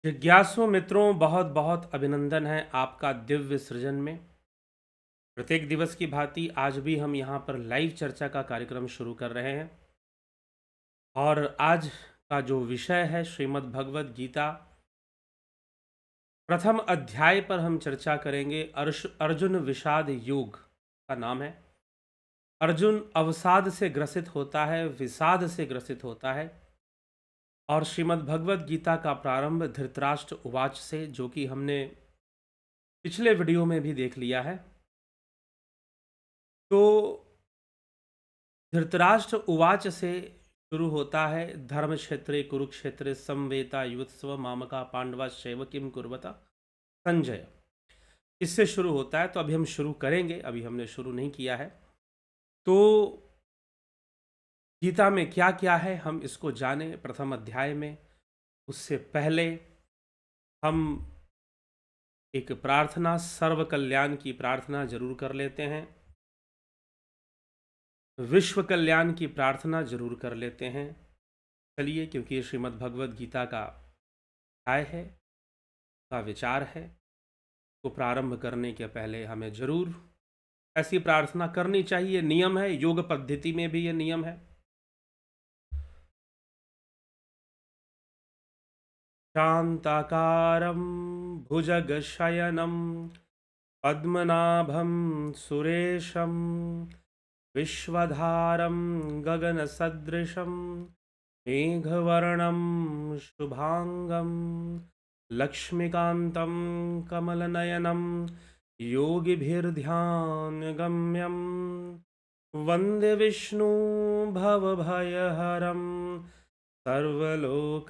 जिज्ञासु मित्रों, बहुत बहुत अभिनंदन है आपका दिव्य सृजन में। प्रत्येक दिवस की भांति आज भी हम यहाँ पर लाइव चर्चा का कार्यक्रम शुरू कर रहे हैं और आज का जो विषय है श्रीमद् भगवद गीता प्रथम अध्याय पर हम चर्चा करेंगे। अर्जुन विषाद योग का नाम है। अर्जुन अवसाद से ग्रसित होता है, विषाद से ग्रसित होता है और श्रीमद् भगवद गीता का प्रारंभ धृतराष्ट्र उवाच से, जो कि हमने पिछले वीडियो में भी देख लिया है। तो धृतराष्ट्र उवाच से शुरू होता है। धर्म क्षेत्रे कुरुक्षेत्रे समवेता युत्सव मामका पांडवा शैव किम कुर्वता संजय, इससे शुरू होता है। तो अभी हम शुरू करेंगे, अभी हमने शुरू नहीं किया है। तो गीता में क्या क्या है हम इसको जाने प्रथम अध्याय में। उससे पहले हम एक प्रार्थना, सर्व कल्याण की प्रार्थना जरूर कर लेते हैं। विश्व कल्याण की प्रार्थना जरूर कर लेते हैं। चलिए, क्योंकि ये श्रीमद् भगवद गीता का अध्याय है, का विचार है, तो प्रारंभ करने के पहले हमें जरूर ऐसी प्रार्थना करनी चाहिए। नियम है, योग पद्धति में भी ये नियम है। शांताकारं भुजगशयनं पद्मनाभं सुरेशं विश्वधारं गगनसदृशं मेघवर्णं शुभांगं लक्ष्मीकान्तं कमलनयनं योगिभिर्ध्यानगम्यं वन्दे विष्णु भवभयहरं सर्वलोकैकनाथम्।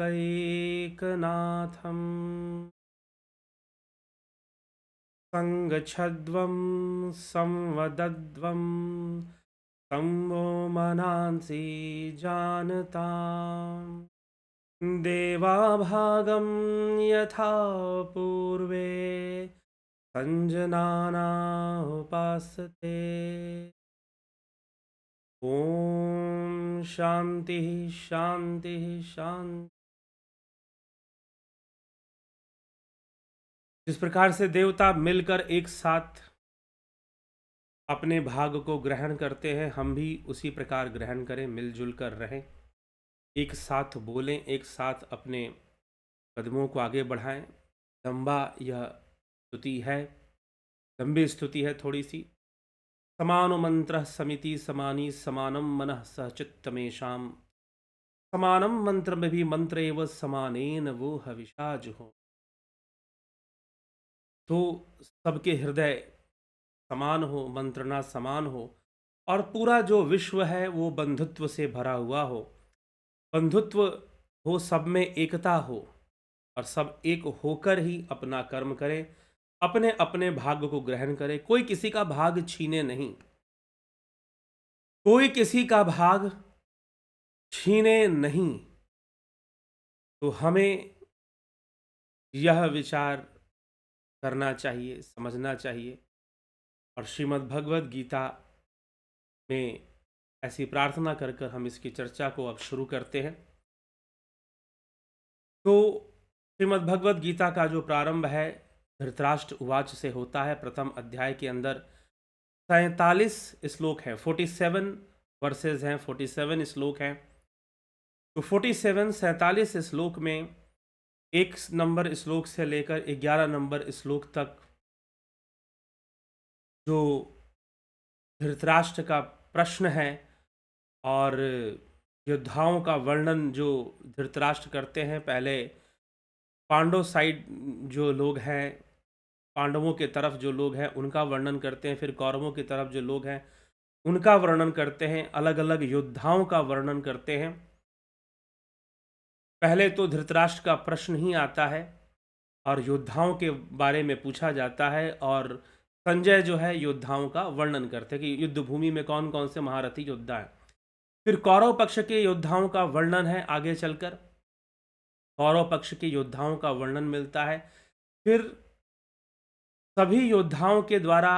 सङ्गच्छध्वं संवदध्वं तं वो मनांसि जानताम्। देवाभागं यथा पूर्वे संजनाना उपासते। ओम शांति शांति शांति। जिस प्रकार से देवता मिलकर एक साथ अपने भाग को ग्रहण करते हैं, हम भी उसी प्रकार ग्रहण करें, मिलजुल कर रहें, एक साथ बोलें, एक साथ अपने कदमों को आगे बढ़ाएं। लंबा यह स्तुति है, लंबी स्तुति है थोड़ी सी। समानो मंत्र समिति समानी समानम मनः सहचित्तमेशाम। समानम मंत्र में भी मंत्र एवं समानेन वो हविषा जुहो। तो सबके हृदय समान हो, मंत्रणा समान हो और पूरा जो विश्व है वो बंधुत्व से भरा हुआ हो। बंधुत्व हो, सब में एकता हो और सब एक होकर ही अपना कर्म करें, अपने अपने भाग्य को ग्रहण करें। कोई किसी का भाग छीने नहीं, कोई किसी का भाग छीने नहीं। तो हमें यह विचार करना चाहिए, समझना चाहिए। और श्रीमद् भगवद गीता में ऐसी प्रार्थना कर कर हम इसकी चर्चा को अब शुरू करते हैं। तो श्रीमद् भगवद गीता का जो प्रारंभ है धृतराष्ट्र उवाच से होता है। प्रथम अध्याय के अंदर 47 श्लोक हैं, 47 वर्सेस हैं, 47 श्लोक हैं। तो 47 श्लोक में 1 नंबर श्लोक से लेकर 11 नंबर श्लोक तक जो धृतराष्ट्र का प्रश्न है और योद्धाओं का वर्णन जो धृतराष्ट्र करते हैं। पहले पांडव साइड जो लोग हैं, पांडवों के तरफ जो लोग हैं उनका वर्णन करते हैं, फिर कौरवों की तरफ जो लोग हैं उनका वर्णन करते हैं, अलग अलग योद्धाओं का वर्णन करते हैं। पहले तो धृतराष्ट्र का प्रश्न ही आता है और योद्धाओं के बारे में पूछा जाता है और संजय जो है योद्धाओं का वर्णन करते हैं कि युद्ध भूमि में कौन कौन से महारथी योद्धा हैं। फिर कौरव पक्ष के योद्धाओं का वर्णन है, आगे चलकर कौरव पक्ष के योद्धाओं का वर्णन मिलता है। फिर सभी योद्धाओं के द्वारा,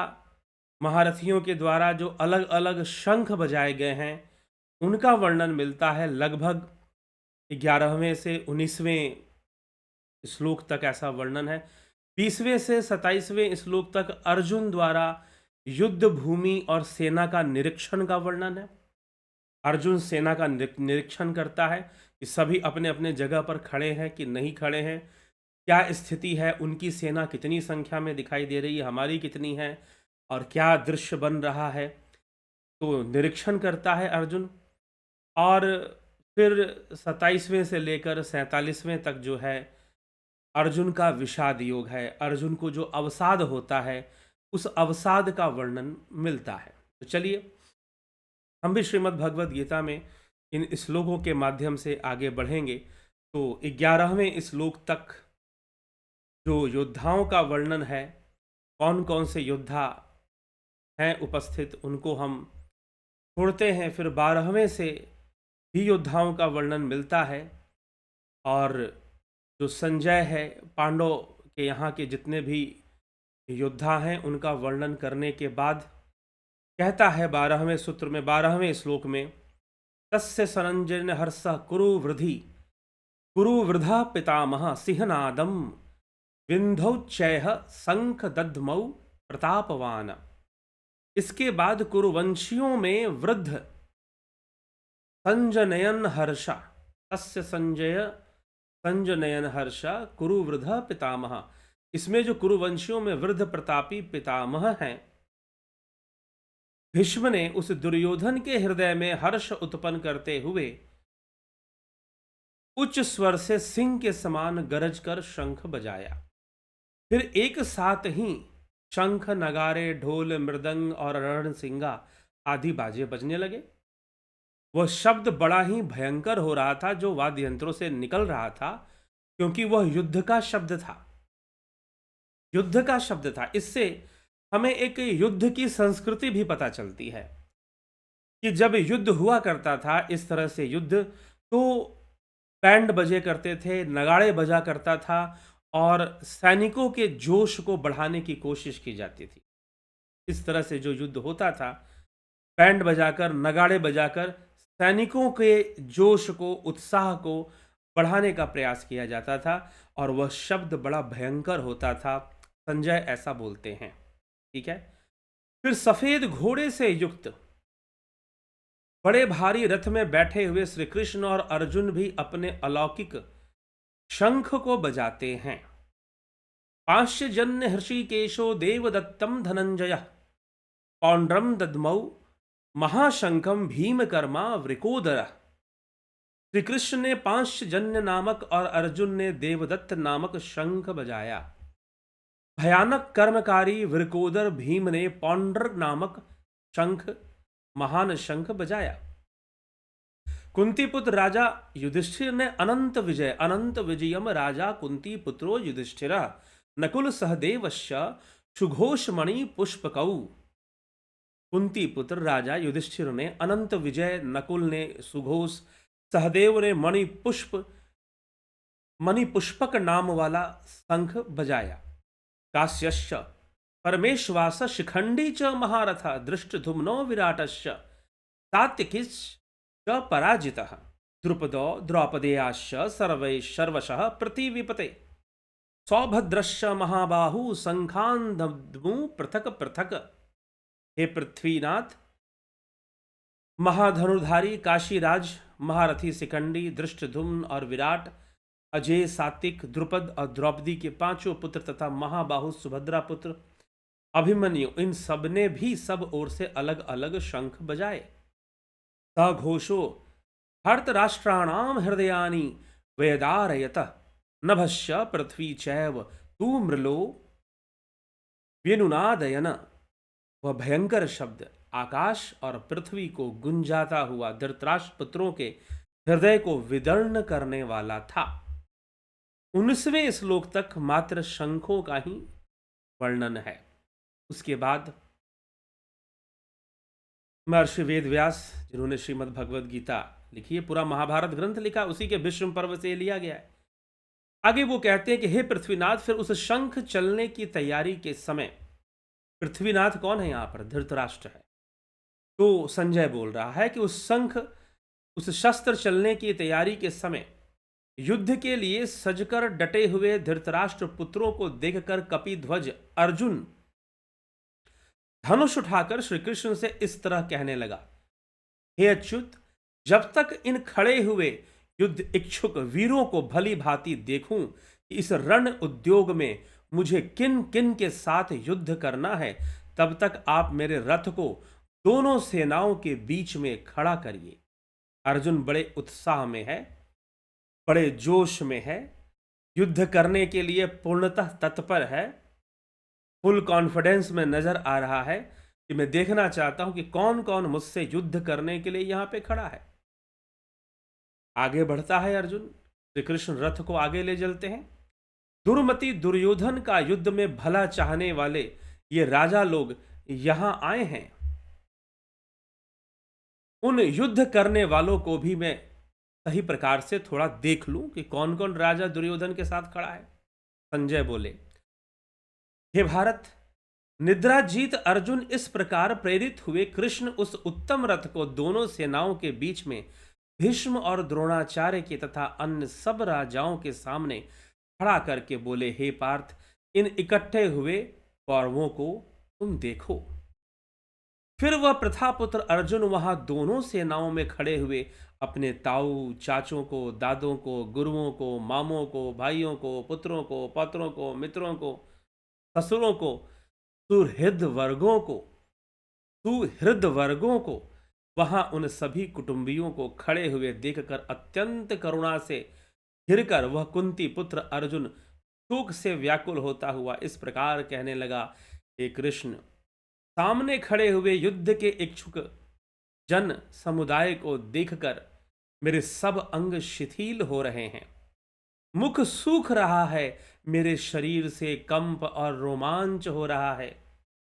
महारथियों के द्वारा जो अलग अलग शंख बजाए गए हैं उनका वर्णन मिलता है। लगभग 11वें से 19वें श्लोक तक ऐसा वर्णन है। 20वें से 27वें श्लोक तक अर्जुन द्वारा युद्ध भूमि और सेना का निरीक्षण का वर्णन है। अर्जुन सेना का निरीक्षण करता है कि सभी अपने अपने जगह पर खड़े हैं कि नहीं खड़े हैं, क्या स्थिति है, उनकी सेना कितनी संख्या में दिखाई दे रही है, हमारी कितनी है, और क्या दृश्य बन रहा है। तो निरीक्षण करता है अर्जुन। और फिर 27वें से लेकर 47वें तक जो है अर्जुन का विषाद योग है। अर्जुन को जो अवसाद होता है उस अवसाद का वर्णन मिलता है। तो चलिए हम भी श्रीमद् भगवद गीता में इन श्लोकों के माध्यम से आगे बढ़ेंगे। तो 11वें श्लोक तक जो योद्धाओं का वर्णन है, कौन कौन से योद्धा हैं उपस्थित, उनको हम छोड़ते हैं। फिर 12वें से भी योद्धाओं का वर्णन मिलता है। और जो संजय है, पांडव के यहाँ के जितने भी योद्धा हैं उनका वर्णन करने के बाद कहता है 12वें सूत्र में, 12वें श्लोक में, तस्य संजयन हर्ष कुरु वृद्धि कुरु वृधा पितामह सिंहनादम विंधौ चैह शंख दध्मौ प्रतापवान। इसके बाद कुरुवंशियों में वृद्ध संजनयन हर्षा, तस्य संजय संजनयन हर्षा कुरुवृद्ध पितामह। इसमें जो कुरुवंशियों में वृद्ध प्रतापी पितामह हैं, भीष्म ने उस दुर्योधन के हृदय में हर्ष उत्पन्न करते हुए उच्च स्वर से सिंह के समान गरज कर शंख बजाया। फिर एक साथ ही शंख, नगारे, ढोल, मृदंग और रणसिंगा आदि बाजे बजने लगे। वह शब्द बड़ा ही भयंकर हो रहा था जो वाद्य यंत्रों से निकल रहा था, क्योंकि वह युद्ध का शब्द था। युद्ध का शब्द था। इससे हमें एक युद्ध की संस्कृति भी पता चलती है कि जब युद्ध हुआ करता था इस तरह से युद्ध, तो बैंड बजे करते थे, नगाड़े बजा करता था और सैनिकों के जोश को बढ़ाने की कोशिश की जाती थी। इस तरह से जो युद्ध होता था, बैंड बजाकर, नगाड़े बजाकर सैनिकों के जोश को, उत्साह को बढ़ाने का प्रयास किया जाता था और वह शब्द बड़ा भयंकर होता था। संजय ऐसा बोलते हैं। ठीक है। फिर सफेद घोड़े से युक्त बड़े भारी रथ में बैठे हुए श्री कृष्ण और अर्जुन भी अपने अलौकिक शंख को बजाते हैं। पांश्चजन्य हृषिकेशो देवदत्तम धनंजय पौंड्रम दद्मौ महाशंखम भीमकर्मा वृकोदर। श्री कृष्ण ने पांश्चजन्य नामक और अर्जुन ने देवदत्त नामक शंख बजाया। भयानक कर्मकारी वृकोदर भीम ने पौंड्र नामक शंख, महान शंख बजाया। कुंती पुत्र राजा युधिष्ठिर ने अनंत विजय, अनंत विजयम राजा कुंती पुत्रो युधिष्ठिर नकुल सहदेवश्य सुघोषमणि पुष्पकौ। कुंती पुत्र राजा युधिष्ठिर ने अनंत विजय, नकुल ने सुघोष, सहदेव ने मणि पुष्पक नाम वाला शंख बजाया। काश्यश्च परमेश्वास शिखंडी च महारथ दृष्टधुम्नो विराटश्च सात्यकिश्च पराजितः द्रुपदो द्रौपदेयाश्च सर्वशः प्रतिविपते सौभद्रश्च महाबाहु शंखान् दद्मु पृथक पृथक। हे पृथ्वीनाथ, महाधनुर्धारी काशीराज, महारथी शिखंडी, दृष्टधुम्न और विराट, अजय, सात्विक, द्रुपद और द्रौपदी के पांचों पुत्र तथा महाबाहु सुभद्रा पुत्र अभिमन्यु, इन सब ने भी सब ओर से अलग अलग शंख बजाए। सघोषो हर्तराष्ट्राणाम हृदयानि वेदारयत नभश्य पृथ्वी चैव तू मृलो व्यनुनादयन। वह भयंकर शब्द आकाश और पृथ्वी को गुंजाता हुआ धृतराष्ट्र पुत्रों के हृदय को विदर्ण करने वाला था। 19वें श्लोक तक मात्र शंखों का ही वर्णन है। उसके बाद महर्षि वेदव्यास, जिन्होंने श्रीमद् भगवद गीता लिखी है, पूरा महाभारत ग्रंथ लिखा, उसी के भीष्म पर्व से लिया गया है। आगे वो कहते हैं कि हे पृथ्वीनाथ, फिर उस शंख चलने की तैयारी के समय, पृथ्वीनाथ कौन है यहाँ पर? धृतराष्ट्र है। तो संजय बोल रहा है कि उस शंख, उस शस्त्र चलने की तैयारी के समय युद्ध के लिए सजकर डटे हुए धृतराष्ट्र पुत्रों को देखकर कपिध्वज अर्जुन धनुष उठाकर श्री कृष्ण से इस तरह कहने लगा, हे अच्युत, जब तक इन खड़े हुए युद्ध इच्छुक वीरों को भली भांति देखूं कि इस रण उद्योग में मुझे किन किन के साथ युद्ध करना है, तब तक आप मेरे रथ को दोनों सेनाओं के बीच में खड़ा करिए। अर्जुन बड़े उत्साह में है, बड़े जोश में है, युद्ध करने के लिए पूर्णतः तत्पर है, फुल कॉन्फिडेंस में नजर आ रहा है कि मैं देखना चाहता हूं कि कौन कौन मुझसे युद्ध करने के लिए यहां पे खड़ा है। आगे बढ़ता है अर्जुन, श्री कृष्ण रथ को आगे ले चलते हैं। दुर्मति दुर्योधन का युद्ध में भला चाहने वाले ये राजा लोग यहां आए हैं। उन युद्ध करने वालों को भी मैं सही प्रकार से थोड़ा देख लूं कि कौन कौन राजा दुर्योधन के साथ खड़ा है। संजय बोले, हे भारत, निद्राजीत अर्जुन इस प्रकार प्रेरित हुए कृष्ण उस उत्तम रथ को दोनों सेनाओं के बीच में भीष्म और द्रोणाचार्य के तथा अन्य सब राजाओं के सामने खड़ा करके बोले, हे पार्थ, इन इकट्ठे हुए कौरवों को तुम देखो। फिर वह प्रथापुत्र अर्जुन वहां दोनों सेनाओं में खड़े हुए अपने ताऊ चाचों को, दादों को, गुरुओं को, मामों को, भाइयों को, पुत्रों को, पौत्रों को, मित्रों को, ससुरों को, सुहृद वर्गों को वहां उन सभी कुटुंबियों को खड़े हुए देखकर अत्यंत करुणा से घिरकर वह कुंती पुत्र अर्जुन शोक से व्याकुल होता हुआ इस प्रकार कहने लगा, हे कृष्ण, सामने खड़े हुए युद्ध के इच्छुक जन समुदाय को देखकर मेरे सब अंग शिथिल हो रहे हैं, मुख सूख रहा है, मेरे शरीर से कंप और रोमांच हो रहा है।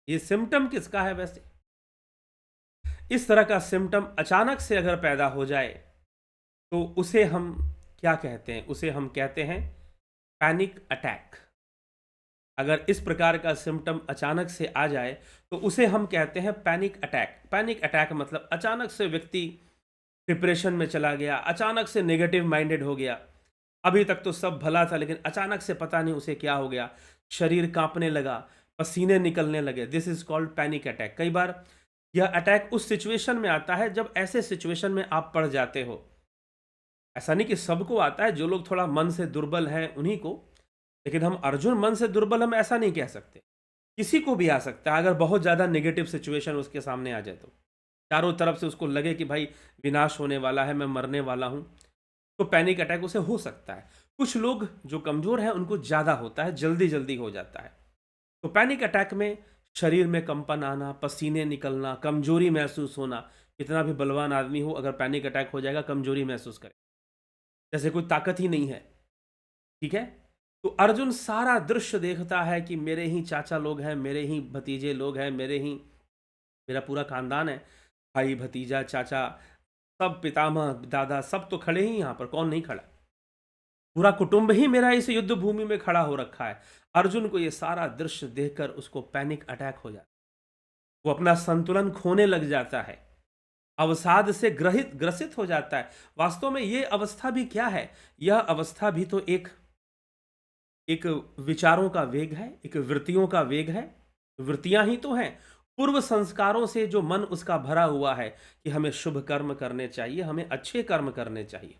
ये सिम्टम किसका है वैसे? इस तरह का सिम्टम अचानक से अगर पैदा हो जाए तो उसे हम क्या कहते हैं? उसे हम कहते हैं पैनिक अटैक। अगर इस प्रकार का सिम्टम अचानक से आ जाए तो उसे हम कहते हैं पैनिक अटैक। पैनिक अटैक मतलब अचानक से व्यक्ति डिप्रेशन में चला गया, अचानक से नेगेटिव माइंडेड हो गया। अभी तक तो सब भला था लेकिन अचानक से पता नहीं उसे क्या हो गया, शरीर कांपने लगा, पसीने निकलने लगे। This is called panic attack. कई बार यह अटैक उस सिचुएशन में आता है जब ऐसे सिचुएशन में आप पड़ जाते हो। ऐसा नहीं कि सबको आता है, जो लोग थोड़ा मन से दुर्बल हैं उन्हीं को, लेकिन हम अर्जुन मन से दुर्बल हम ऐसा नहीं कह सकते, किसी को भी आ सकता है। अगर बहुत ज़्यादा नेगेटिव सिचुएशन उसके सामने आ जाए तो चारों तरफ से उसको लगे कि भाई विनाश होने वाला है, मैं मरने वाला हूँ, तो पैनिक अटैक उसे हो सकता है। कुछ लोग जो कमज़ोर हैं उनको ज़्यादा होता है, जल्दी जल्दी हो जाता है। तो पैनिक अटैक में शरीर में कंपन आना, पसीने निकलना, कमजोरी महसूस होना। कितना भी बलवान आदमी हो, अगर पैनिक अटैक हो जाएगा कमजोरी महसूस करे, जैसे कोई ताकत ही नहीं है। ठीक है, तो अर्जुन सारा दृश्य देखता है कि मेरे ही चाचा लोग हैं, मेरे ही भतीजे लोग हैं, मेरा पूरा खानदान है, भाई भतीजा चाचा सब, पितामह दादा सब तो खड़े ही यहाँ पर, कौन नहीं खड़ा? पूरा कुटुंब ही मेरा इस युद्ध भूमि में खड़ा हो रखा है। अर्जुन को ये सारा दृश्य देखकर उसको पैनिक अटैक हो जाता है, वो अपना संतुलन खोने लग जाता है, अवसाद से ग्रसित हो जाता है। वास्तव में ये अवस्था भी क्या है? यह अवस्था भी तो एक एक विचारों का वेग है, एक वृत्तियों का वेग है। वृत्तियां ही तो हैं, पूर्व संस्कारों से जो मन उसका भरा हुआ है कि हमें शुभ कर्म करने चाहिए, हमें अच्छे कर्म करने चाहिए,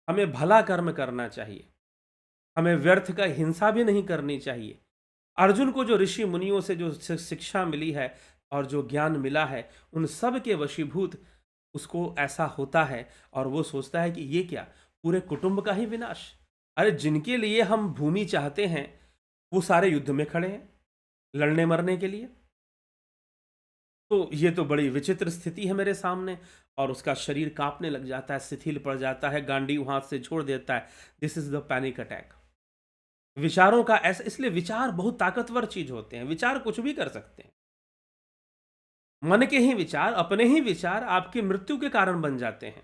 हमें भला कर्म करना चाहिए, हमें व्यर्थ का हिंसा भी नहीं करनी चाहिए। अर्जुन को जो ऋषि मुनियों से जो शिक्षा मिली है और जो ज्ञान मिला है, उन सब के वशीभूत उसको ऐसा होता है और वो सोचता है कि ये क्या, पूरे कुटुंब का ही विनाश। अरे जिनके लिए हम भूमि चाहते हैं वो सारे युद्ध में खड़े हैं लड़ने मरने के लिए। तो ये तो बड़ी विचित्र स्थिति है मेरे सामने, और उसका शरीर कांपने लग जाता है, शिथिल पड़ जाता है, गांडीव हाथ से छोड़ देता है। This is the panic attack. विचारों का ऐसा, इसलिए विचार बहुत ताकतवर चीज होते हैं, विचार कुछ भी कर सकते हैं। मन के ही विचार, अपने ही विचार आपकी मृत्यु के कारण बन जाते हैं।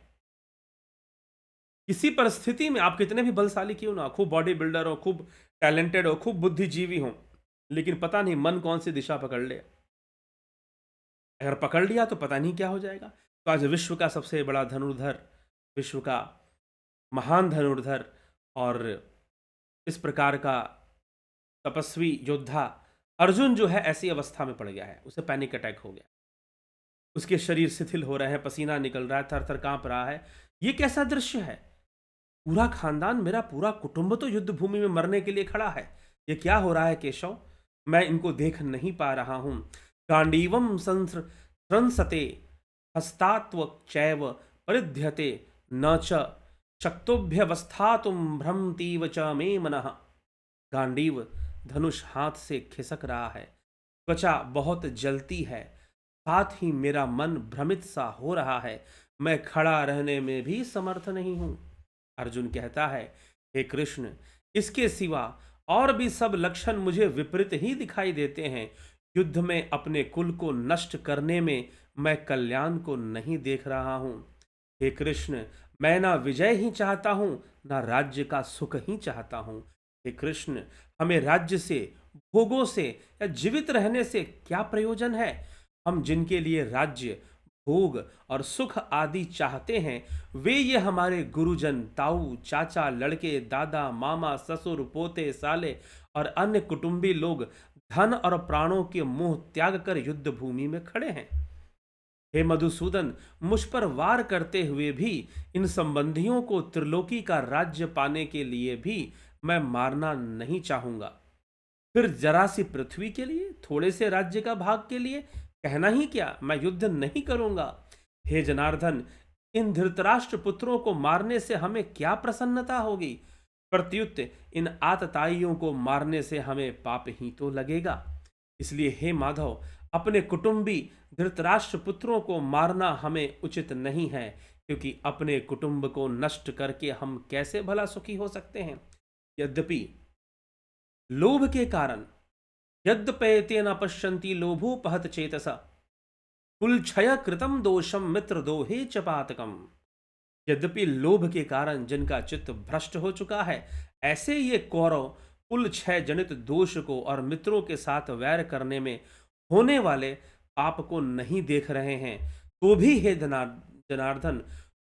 किसी परिस्थिति में आप कितने भी बलशाली क्यों ना, खूब बॉडी बिल्डर हो, खूब टैलेंटेड हो, खूब बुद्धिजीवी हो, लेकिन पता नहीं मन कौन सी दिशा पकड़ ले। अगर पकड़ लिया तो पता नहीं क्या हो जाएगा। तो आज विश्व का सबसे बड़ा धनुर्धर, विश्व का महान धनुर्धर और इस प्रकार का तपस्वी योद्धा अर्जुन जो है ऐसी अवस्था में पड़ गया है, उसे पैनिक अटैक हो गया, उसके शरीर शिथिल हो रहे हैं, पसीना निकल रहा है, थर थर कांप रहा है। ये कैसा दृश्य है? पूरा खानदान, मेरा पूरा कुटुंब तो युद्ध भूमि में मरने के लिए खड़ा है। ये क्या हो रहा है केशव? मैं इनको देख नहीं पा रहा हूं। गांडीवम संसते हस्तात्व चैव परिध्यते न च शक्तोभ्यवस्थातुम भ्रमतीव च मे मनः। गांडीव धनुष हाथ से खिसक रहा है, त्वचा बहुत जलती है, साथ ही मेरा मन भ्रमित सा हो रहा है, मैं खड़ा रहने में भी समर्थ नहीं हूं। अर्जुन कहता है, हे कृष्ण, इसके सिवा और भी सब लक्षण मुझे विपरीत ही दिखाई देते हैं। युद्ध में अपने कुल को नष्ट करने में मैं कल्याण को नहीं देख रहा हूं। हे कृष्ण, मैं ना विजय ही चाहता हूं, ना राज्य का सुख ही चाहता हूं। हे कृष्ण, हमें राज्य से, भोगों से या जीवित रहने से क्या प्रयोजन है? हम जिनके लिए राज्य, भोग और सुख आदि चाहते हैं, वे ये हमारे गुरुजन, ताऊ, चाचा, लड़के, दादा, मामा, ससुर, पोते, साले और अन्य कुटुंबी लोग धन और प्राणों के मोह त्याग कर युद्ध भूमि में खड़े हैं। हे मधुसूदन, मुझ पर वार करते हुए भी इन संबंधियों को त्रिलोकी का राज्य पाने के लिए भी मैं मारना नहीं चाहूंगा। फिर जरा सी पृथ्वी के लिए, थोड़े से राज्य का भाग के लिए कहना ही क्या, मैं युद्ध नहीं करूंगा। हे जनार्दन, इन धृतराष्ट्र पुत्रों को मारने से हमें क्या प्रसन्नता होगी? प्रत्युत इन आतताइयों को मारने से हमें पाप ही तो लगेगा। इसलिए हे माधव, अपने कुटुंबी धृतराष्ट्र पुत्रों को मारना हमें उचित नहीं है, क्योंकि अपने कुटुंब को नष्ट करके हम कैसे भला सुखी हो सकते हैं? यद्यपि लोभ के कारण यद्यपयते न पश्यन्ति लोभोपहत चेतसा कुलक्षय कृतम दोषम मित्र दोहे च पातकम। यद्यपि लोभ के कारण जिनका चित्त भ्रष्ट हो चुका है, ऐसे ये कौरव कुल क्षय जनित दोष को और मित्रों के साथ वैर करने में होने वाले पाप को नहीं देख रहे हैं, तो भी हे जनार्दन,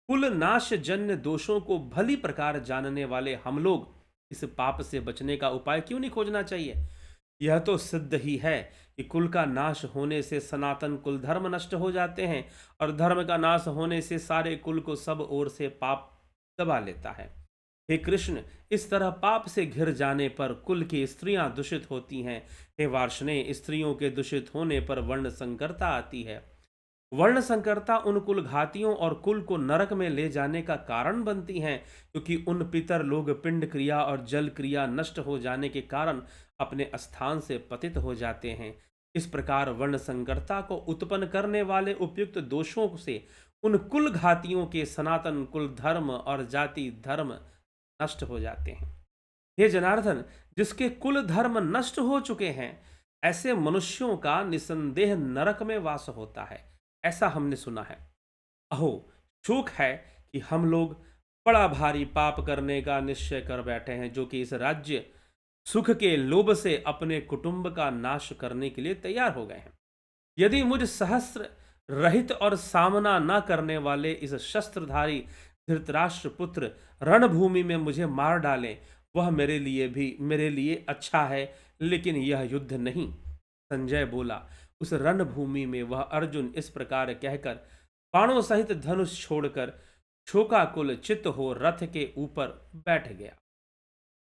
कुल नाश जन्य दोषों को भली प्रकार जानने वाले हम लोग इस पाप से बचने का उपाय क्यों नहीं खोजना चाहिए? यह तो सिद्ध ही है कि कुल का नाश होने से सनातन कुल धर्म नष्ट हो जाते हैं, और धर्म का नाश होने से सारे कुल को सब ओर से पाप दबा लेता है। हे कृष्ण, इस तरह पाप से घिर जाने पर कुल की स्त्रियां दूषित होती हैं। हे वार्ष्णेय, स्त्रियों के दूषित होने पर वर्ण संकरता आती है। वर्ण संकरता उन कुल घातियों और कुल को नरक में ले जाने का कारण बनती हैं, क्योंकि उन पितर लोग पिंड क्रिया और जल क्रिया नष्ट हो जाने के कारण अपने स्थान से पतित हो जाते हैं। इस प्रकार वर्ण संकरता को उत्पन्न करने वाले उपयुक्त दोषों से उन कुल घातियों के सनातन कुल धर्म और जाति धर्म नष्ट हो जाते हैं। हे जनार्दन, जिसके कुल धर्म नष्ट हो चुके हैं, ऐसे मनुष्यों का निसंदेह नरक में वास होता है, ऐसा हमने सुना है। अहो, शोक है कि हम लोग बड़ा भारी पाप करने का निश्चय कर बैठे हैं, जो कि इस राज्य सुख के लोभ से अपने कुटुंब का नाश करने के लिए तैयार हो गए हैं। यदि मुझ सहस्त्र रहित और सामना न करने वाले इस शस्त्रधारी धृतराष्ट्र पुत्र रणभूमि में मुझे मार डालें, वह मेरे लिए अच्छा है, लेकिन यह युद्ध नहीं। संजय बोला। उस रणभूमि में वह अर्जुन इस प्रकार कहकर बाणों सहित धनुष छोड़कर शोकाकुल चित्त हो रथ के ऊपर बैठ गया,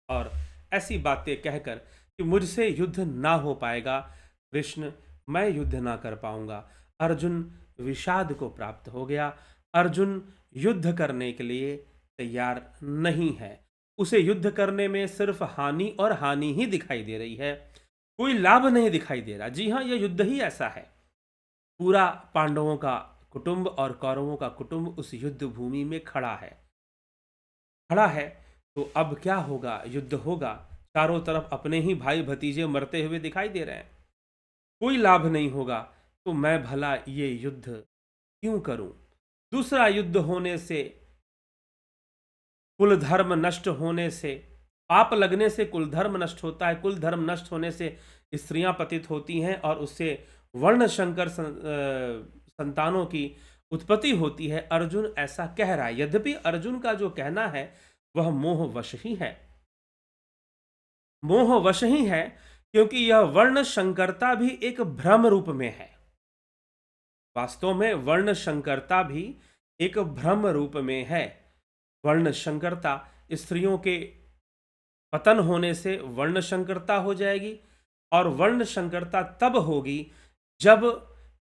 और ऐसी बातें कहकर कि मुझसे युद्ध ना हो पाएगा कृष्ण, मैं युद्ध ना कर पाऊंगा, अर्जुन विषाद को प्राप्त हो गया। अर्जुन युद्ध करने के लिए तैयार नहीं है। उसे युद्ध करने में सिर्फ हानि और हानि ही दिखाई दे रही है, कोई लाभ नहीं दिखाई दे रहा। जी हाँ, यह युद्ध ही ऐसा है। पूरा पांडवों का कुटुंब और कौरवों का कुटुंब उस युद्ध भूमि में खड़ा है। तो अब क्या होगा? युद्ध होगा। चारों तरफ अपने ही भाई भतीजे मरते हुए दिखाई दे रहे हैं, कोई लाभ नहीं होगा। तो मैं भला ये युद्ध क्यों करूं? दूसरा युद्ध होने से, कुल धर्म नष्ट होने से, पाप लगने से कुल धर्म नष्ट होता है, कुल धर्म नष्ट होने से स्त्रियां पतित होती हैं, और उससे वर्ण शंकर संतानों की उत्पत्ति होती है। अर्जुन ऐसा कह रहा है। यद्यपि अर्जुन का जो कहना है वह मोहवश ही है। मोहवश ही है क्योंकि यह वर्ण संकरता भी एक भ्रम रूप में है। वास्तव में वर्ण संकरता भी एक भ्रम रूप में है। वर्ण संकरता, स्त्रियों के पतन होने से वर्ण संकरता हो जाएगी, और वर्ण संकरता तब होगी जब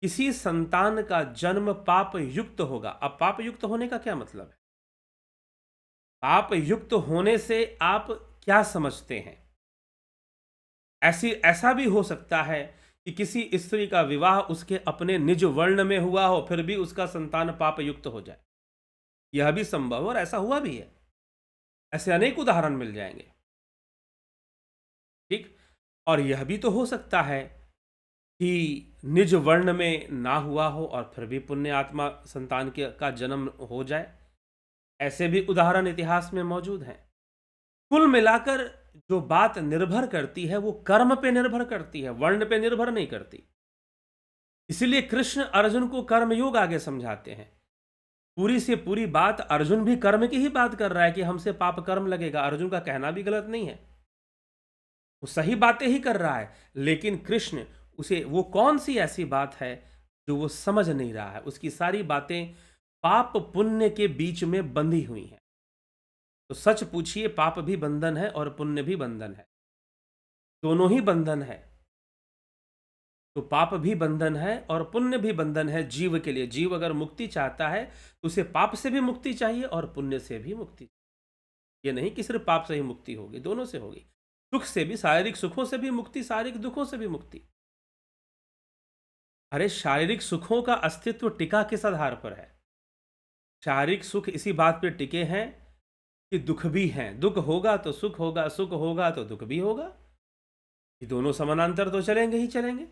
किसी संतान का जन्म पाप युक्त होगा। अब पाप युक्त होने का क्या मतलब है? पाप युक्त होने से आप क्या समझते हैं? ऐसा भी हो सकता है कि किसी स्त्री का विवाह उसके अपने निज वर्ण में हुआ हो, फिर भी उसका संतान पाप युक्त हो जाए। यह भी संभव, और ऐसा हुआ भी है। ऐसे अनेक उदाहरण मिल जाएंगे। ठीक। और यह भी तो हो सकता है कि निज वर्ण में ना हुआ हो और फिर भी पुण्य आत्मा संतान का जन्म हो जाए। ऐसे भी उदाहरण इतिहास में मौजूद हैं। कुल मिलाकर जो बात निर्भर करती है वो कर्म पे निर्भर करती है, वर्ण पे निर्भर नहीं करती। इसलिए कृष्ण अर्जुन को कर्मयोग आगे समझाते हैं। पूरी से पूरी बात अर्जुन भी कर्म की ही बात कर रहा है कि हमसे पाप कर्म लगेगा। अर्जुन का कहना भी गलत नहीं है, वो सही बातें ही कर रहा है। लेकिन कृष्ण उसे, वो कौन सी ऐसी बात है जो वो समझ नहीं रहा है? उसकी सारी बातें पाप पुण्य के बीच में बंधी हुई हैं। तो सच पूछिए, पाप भी बंधन है और पुण्य भी बंधन है, दोनों ही बंधन है। तो पाप भी बंधन है और पुण्य भी बंधन है जीव के लिए। जीव अगर मुक्ति चाहता है तो उसे पाप से भी मुक्ति चाहिए और पुण्य से भी मुक्ति। ये नहीं कि सिर्फ पाप से ही मुक्ति होगी, दोनों से होगी। सुख से भी, शारीरिक सुखों से भी मुक्ति, शारीरिक दुखों से भी मुक्ति। अरे शारीरिक सुखों का अस्तित्व टिका किस आधार पर है? शारीरिक सुख इसी बात पर टिके हैं कि दुख भी हैं। दुख होगा तो सुख होगा, सुख होगा तो दुख भी होगा। ये दोनों समानांतर तो चलेंगे ही चलेंगे।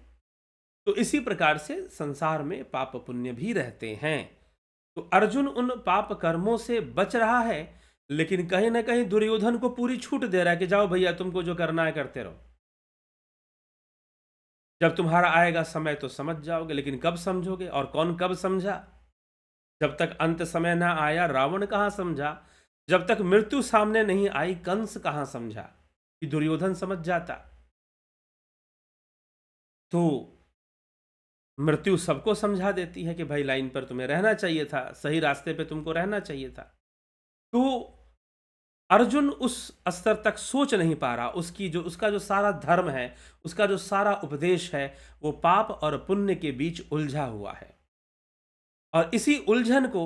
तो इसी प्रकार से संसार में पाप पुण्य भी रहते हैं। तो अर्जुन उन पाप कर्मों से बच रहा है, लेकिन कहीं ना कहीं दुर्योधन को पूरी छूट दे रहा है कि जाओ भैया, तुमको जो करना है करते रहो। जब तुम्हारा आएगा समय तो समझ जाओगे, लेकिन कब समझोगे? और कौन कब समझा? जब तक अंत समय ना आया रावण कहां समझा? जब तक मृत्यु सामने नहीं आई कंस कहां समझा? कि दुर्योधन समझ जाता। तो मृत्यु सबको समझा देती है कि भाई लाइन पर तुम्हें रहना चाहिए था, सही रास्ते पे तुमको रहना चाहिए था। तो अर्जुन उस स्तर तक सोच नहीं पा रहा। उसका जो सारा धर्म है, उसका जो सारा उपदेश है, वो पाप और पुण्य के बीच उलझा हुआ है। और इसी उलझन को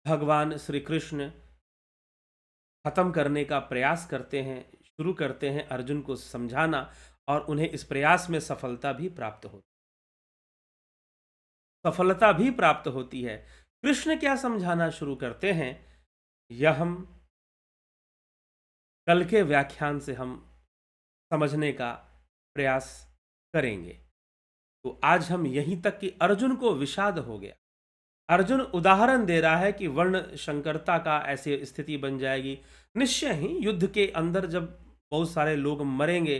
भगवान श्री कृष्ण खत्म करने का प्रयास करते हैं, शुरू करते हैं अर्जुन को समझाना, और उन्हें इस प्रयास में सफलता भी प्राप्त होती है। कृष्ण क्या समझाना शुरू करते हैं, यह हम कल के व्याख्यान से हम समझने का प्रयास करेंगे। तो आज हम यहीं तक कि अर्जुन को विषाद हो गया। अर्जुन उदाहरण दे रहा है कि वर्ण संकरता का ऐसी स्थिति बन जाएगी। निश्चय ही युद्ध के अंदर जब बहुत सारे लोग मरेंगे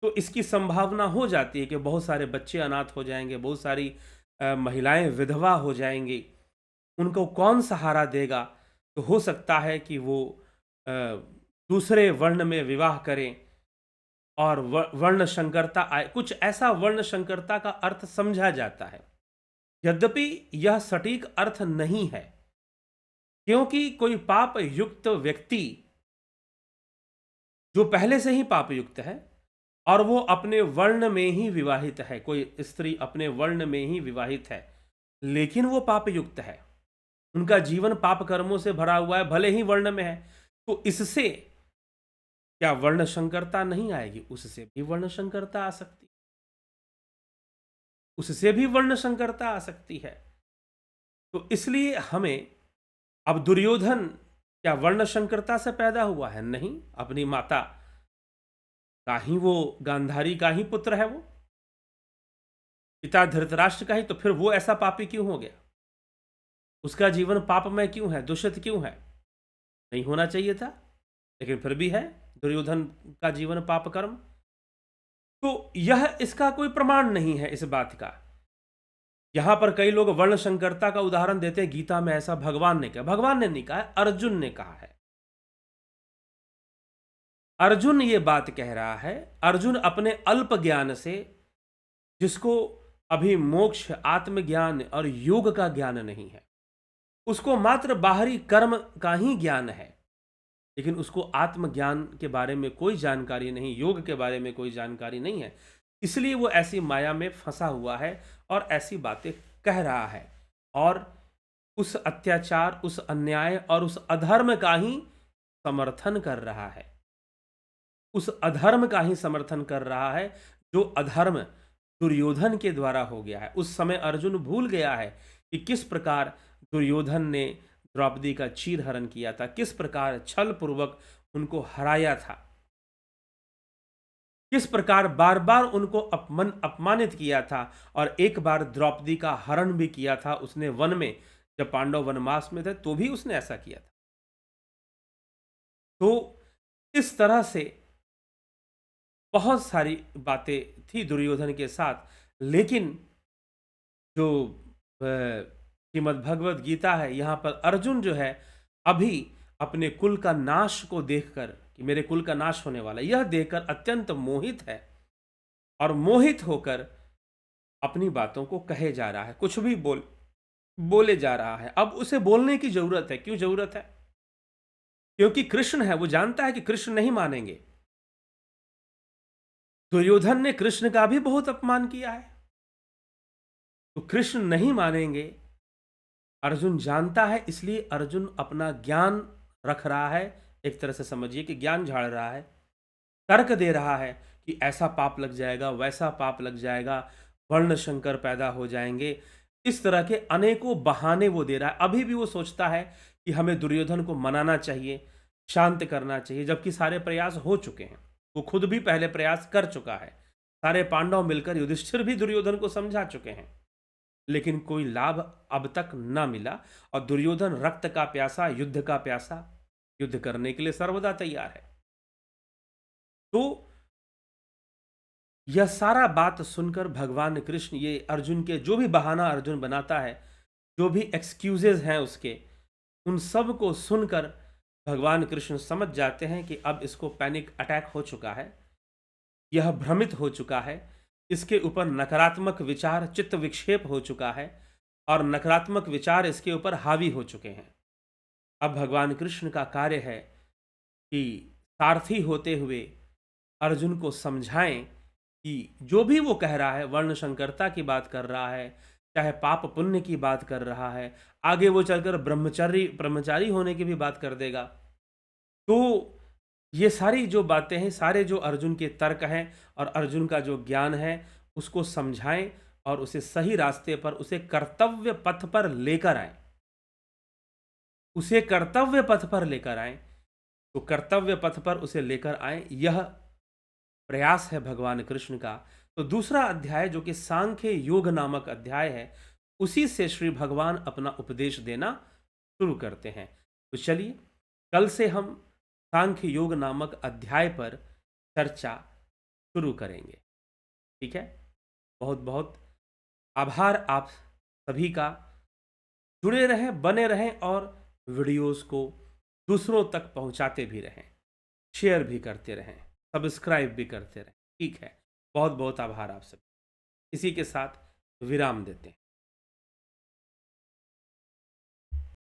तो इसकी संभावना हो जाती है कि बहुत सारे बच्चे अनाथ हो जाएंगे, बहुत सारी महिलाएं विधवा हो जाएंगी। उनको कौन सहारा देगा? तो हो सकता है कि वो दूसरे वर्ण में विवाह करें और वर्ण संकरता आए। कुछ ऐसा वर्ण संकरता का अर्थ समझा जाता है, यद्यपि यह सटीक अर्थ नहीं है, क्योंकि कोई पाप युक्त व्यक्ति जो पहले से ही पाप युक्त है और वो अपने वर्ण में ही विवाहित है, कोई स्त्री अपने वर्ण में ही विवाहित है लेकिन वो पाप युक्त है, उनका जीवन पाप कर्मों से भरा हुआ है, भले ही वर्ण में है, तो इससे क्या वर्ण संकरता नहीं आएगी? उससे भी वर्ण संकरता आ सकती, उससे भी वर्ण संकरता आ सकती है। तो इसलिए हमें, अब दुर्योधन क्या वर्ण संकरता से पैदा हुआ है? नहीं, अपनी माता का ही, वो गांधारी का ही पुत्र है, वो पिता धृतराष्ट्र का ही, तो फिर वो ऐसा पापी क्यों हो गया? उसका जीवन पापमय क्यों है, दूषित क्यों है? नहीं होना चाहिए था, लेकिन फिर भी है दुर्योधन का जीवन पाप कर्म। तो यह इसका कोई प्रमाण नहीं है इस बात का। यहां पर कई लोग वर्ण संकरता का उदाहरण देते हैं, गीता में ऐसा भगवान ने कहा। भगवान ने नहीं कहा, अर्जुन ने कहा है। अर्जुन ये बात कह रहा है, अर्जुन अपने अल्प ज्ञान से, जिसको अभी मोक्ष, आत्मज्ञान और योग का ज्ञान नहीं है, उसको मात्र बाहरी कर्म का ही ज्ञान है, लेकिन उसको आत्मज्ञान के बारे में कोई जानकारी नहीं, योग के बारे में कोई जानकारी नहीं है। इसलिए वो ऐसी माया में फंसा हुआ है और ऐसी बातें कह रहा है, और उस अत्याचार, उस अन्याय और उस अधर्म का ही समर्थन कर रहा है। उस अधर्म का ही समर्थन कर रहा है जो अधर्म दुर्योधन के द्वारा हो गया है। उस समय अर्जुन भूल गया है कि किस प्रकार दुर्योधन ने द्रौपदी का चीरहरण किया था, किस प्रकार छल पूर्वक उनको हराया था, किस प्रकार बार बार उनको अपमानित किया था, और एक बार द्रौपदी का हरण भी किया था उसने वन में, जब पांडव वनवास में थे तो भी उसने ऐसा किया था। तो इस तरह से बहुत सारी बातें थी दुर्योधन के साथ, लेकिन जो श्रीमद् भगवत गीता है, यहाँ पर अर्जुन जो है अभी अपने कुल का नाश को देखकर, कि मेरे कुल का नाश होने वाला है, यह देखकर अत्यंत मोहित है, और मोहित होकर अपनी बातों को कहे जा रहा है, कुछ भी बोले जा रहा है। अब उसे बोलने की जरूरत है। क्यों जरूरत है? क्योंकि कृष्ण है, वो जानता है कि कृष्ण नहीं मानेंगे। दुर्योधन ने कृष्ण का भी बहुत अपमान किया है, तो कृष्ण नहीं मानेंगे, अर्जुन जानता है। इसलिए अर्जुन अपना ज्ञान रख रहा है, एक तरह से समझिए कि ज्ञान झाड़ रहा है, तर्क दे रहा है कि ऐसा पाप लग जाएगा, वैसा पाप लग जाएगा, वर्ण शंकर पैदा हो जाएंगे, इस तरह के अनेकों बहाने वो दे रहा है। अभी भी वो सोचता है कि हमें दुर्योधन को मनाना चाहिए, शांत करना चाहिए, जबकि सारे प्रयास हो चुके हैं। वो खुद भी पहले प्रयास कर चुका है, सारे पांडव मिलकर, युधिष्ठिर भी दुर्योधन को समझा चुके हैं, लेकिन कोई लाभ अब तक ना मिला। और दुर्योधन रक्त का प्यासा, युद्ध का प्यासा, युद्ध करने के लिए सर्वदा तैयार है। तो यह सारा बात सुनकर भगवान कृष्ण, ये अर्जुन के जो भी बहाना अर्जुन बनाता है, जो भी एक्सक्यूजेज हैं उसके, उन सब को सुनकर भगवान कृष्ण समझ जाते हैं कि अब इसको पैनिक अटैक हो चुका है, यह भ्रमित हो चुका है, इसके ऊपर नकारात्मक विचार, चित्त विक्षेप हो चुका है, और नकारात्मक विचार इसके ऊपर हावी हो चुके हैं। अब भगवान कृष्ण का कार्य है कि सारथी होते हुए अर्जुन को समझाएं कि जो भी वो कह रहा है, वर्ण संकरता की बात कर रहा है, चाहे पाप पुण्य की बात कर रहा है, आगे वो चलकर ब्रह्मचारी होने की भी बात कर देगा। तो ये सारी जो बातें हैं, सारे जो अर्जुन के तर्क हैं और अर्जुन का जो ज्ञान है, उसको समझाएं और उसे सही रास्ते पर, उसे कर्तव्य पथ पर लेकर आए, उसे कर्तव्य पथ पर लेकर आए। तो कर्तव्य पथ पर उसे लेकर आए, यह प्रयास है भगवान कृष्ण का। तो दूसरा अध्याय जो कि सांख्य योग नामक अध्याय है, उसी से श्री भगवान अपना उपदेश देना शुरू करते हैं। तो चलिए कल से हम सांख्य योग नामक अध्याय पर चर्चा शुरू करेंगे। ठीक है, बहुत बहुत आभार आप सभी का। जुड़े रहें, बने रहें, और वीडियोस को दूसरों तक पहुंचाते भी रहें, शेयर भी करते रहें, सब्सक्राइब भी करते रहें। ठीक है, बहुत बहुत आभार आप सभी। इसी के साथ विराम देते हैं।